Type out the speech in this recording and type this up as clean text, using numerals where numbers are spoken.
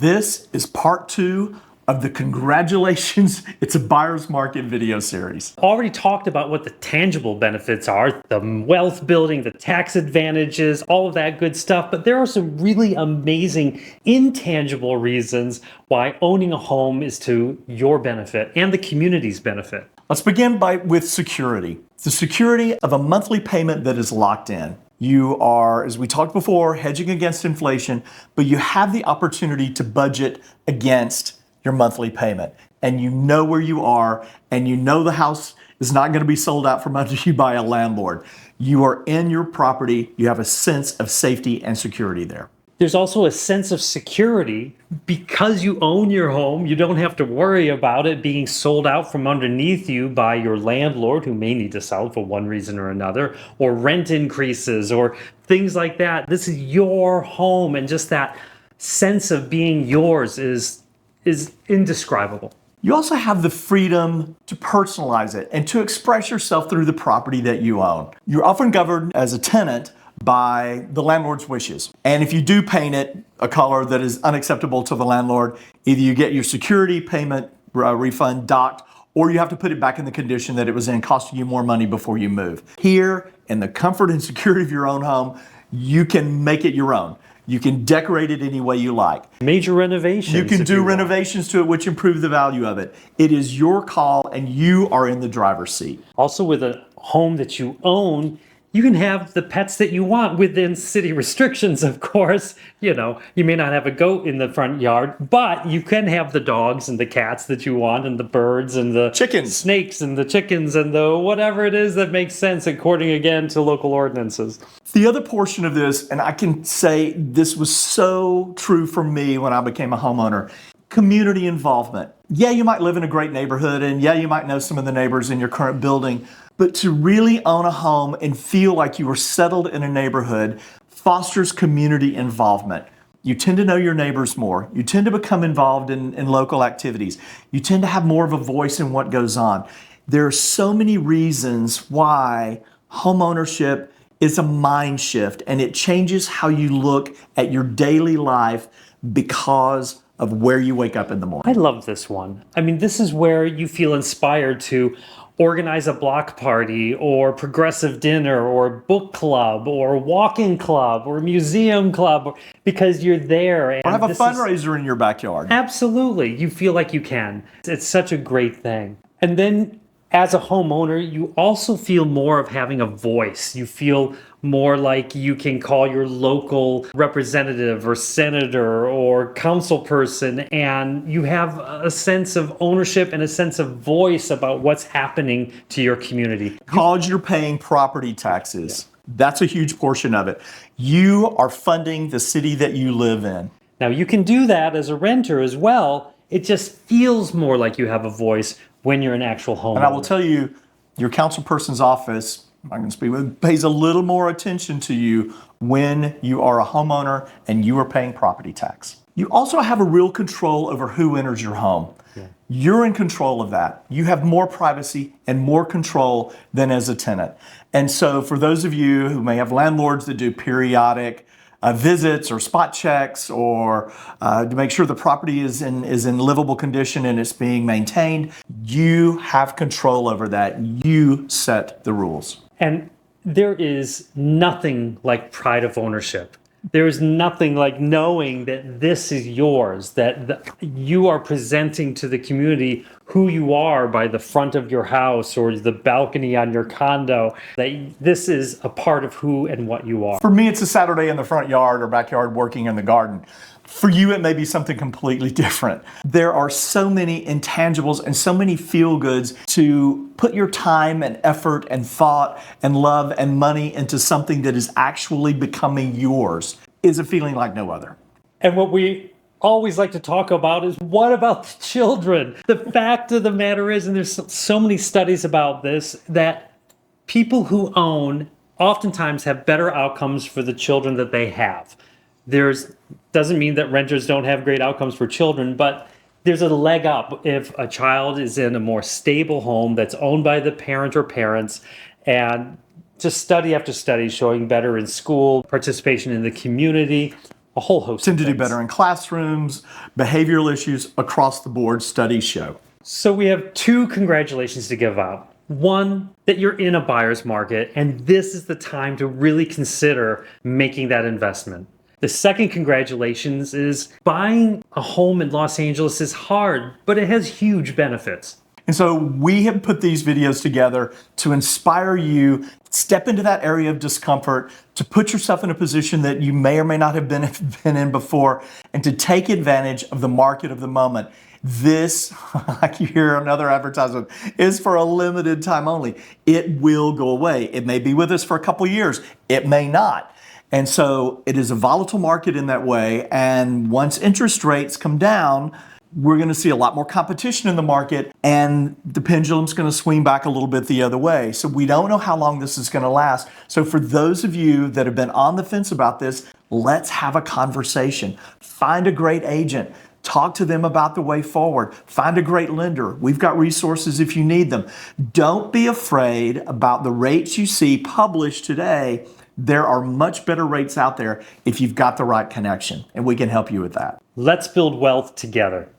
This is part 2 of the Congratulations, It's a Buyer's Market video series. Already talked about what the tangible benefits are, the wealth building, the tax advantages, all of that good stuff, but there are some really amazing intangible reasons why owning a home is to your benefit and the community's benefit. Let's begin with security. The security of a monthly payment that is locked in. You are, as we talked before, hedging against inflation, but you have the opportunity to budget against your monthly payment. And you know where you are, and you know the house is not going to be sold out from under you by a landlord. You are in your property. You have a sense of safety and security there. There's also a sense of security because you own your home. You don't have to worry about it being sold out from underneath you by your landlord, who may need to sell it for one reason or another, or rent increases or things like that. This is your home, and just that sense of being yours is indescribable. You also have the freedom to personalize it and to express yourself through the property that you own. You're often governed as a tenant by the landlord's wishes. And if you do paint it a color that is unacceptable to the landlord, either you get your security payment refund docked, or you have to put it back in the condition that it was in, costing you more money before you move. Here, in the comfort and security of your own home, you can make it your own. You can decorate it any way you like. Major renovations. You can do renovations to it, which improve the value of it. It is your call, and you are in the driver's seat. Also, with a home that you own, you can have the pets that you want within city restrictions, of course. You know, you may not have a goat in the front yard, but you can have the dogs and the cats that you want, and the birds and the chickens, snakes and the chickens and the whatever it is that makes sense according, again, to local ordinances. The other portion of this, and I can say this was so true for me when I became a homeowner, community involvement. Yeah, you might live in a great neighborhood, and yeah, you might know some of the neighbors in your current building, but to really own a home and feel like you are settled in a neighborhood fosters community involvement. You tend to know your neighbors more. You tend to become involved in local activities. You tend to have more of a voice in what goes on. There are so many reasons why homeownership is a mind shift, and it changes how you look at your daily life because of where you wake up in the morning. I love this one. I mean, this is where you feel inspired to organize a block party or progressive dinner or book club or walking club or museum club because you're there. And or have a fundraiser in your backyard. Absolutely. You feel like you can. It's such a great thing. And then as a homeowner, you also feel more of having a voice. You feel more like you can call your local representative or senator or council person, and you have a sense of ownership and a sense of voice about what's happening to your community. Because you're paying property taxes. Yeah. That's a huge portion of it. You are funding the city that you live in. Now, you can do that as a renter as well. It just feels more like you have a voice when you're an actual homeowner. And I will tell you, your councilperson's office, I can speak with, pays a little more attention to you when you are a homeowner and you are paying property tax. You also have a real control over who enters your home. Yeah. You're in control of that. You have more privacy and more control than as a tenant. And so for those of you who may have landlords that do periodic visits or spot checks or to make sure the property is in livable condition and it's being maintained, you have control over that. You set the rules. And there is nothing like pride of ownership. There is nothing like knowing that this is yours, that you are presenting to the community who you are by the front of your house or the balcony on your condo, that this is a part of who and what you are. For me, it's a Saturday in the front yard or backyard working in the garden. For you, it may be something completely different. There are so many intangibles and so many feel-goods to put your time and effort and thought and love and money into something that is actually becoming yours is a feeling like no other. And what we always like to talk about is, what about the children? The fact of the matter is, and there's so many studies about this, that people who own oftentimes have better outcomes for the children that they have. Doesn't mean that renters don't have great outcomes for children, but there's a leg up if a child is in a more stable home that's owned by the parent or parents, and just study after study showing better in school, participation in the community, a whole host Tend of to do things. better in classrooms, behavioral issues across the board, studies show. So we have two congratulations to give out. One, that you're in a buyer's market, and this is the time to really consider making that investment. The second congratulations is buying a home in Los Angeles is hard, but it has huge benefits. And so we have put these videos together to inspire you, step into that area of discomfort, to put yourself in a position that you may or may not have been in before, and to take advantage of the market of the moment. This, like you hear another advertisement, is for a limited time only. It will go away. It may be with us for a couple years. It may not. And so it is a volatile market in that way. And once interest rates come down, we're going to see a lot more competition in the market, and the pendulum's going to swing back a little bit the other way. So we don't know how long this is going to last. So for those of you that have been on the fence about this, let's have a conversation. Find a great agent. Talk to them about the way forward. Find a great lender. We've got resources if you need them. Don't be afraid about the rates you see published today. There are much better rates out there if you've got the right connection, and we can help you with that. Let's build wealth together.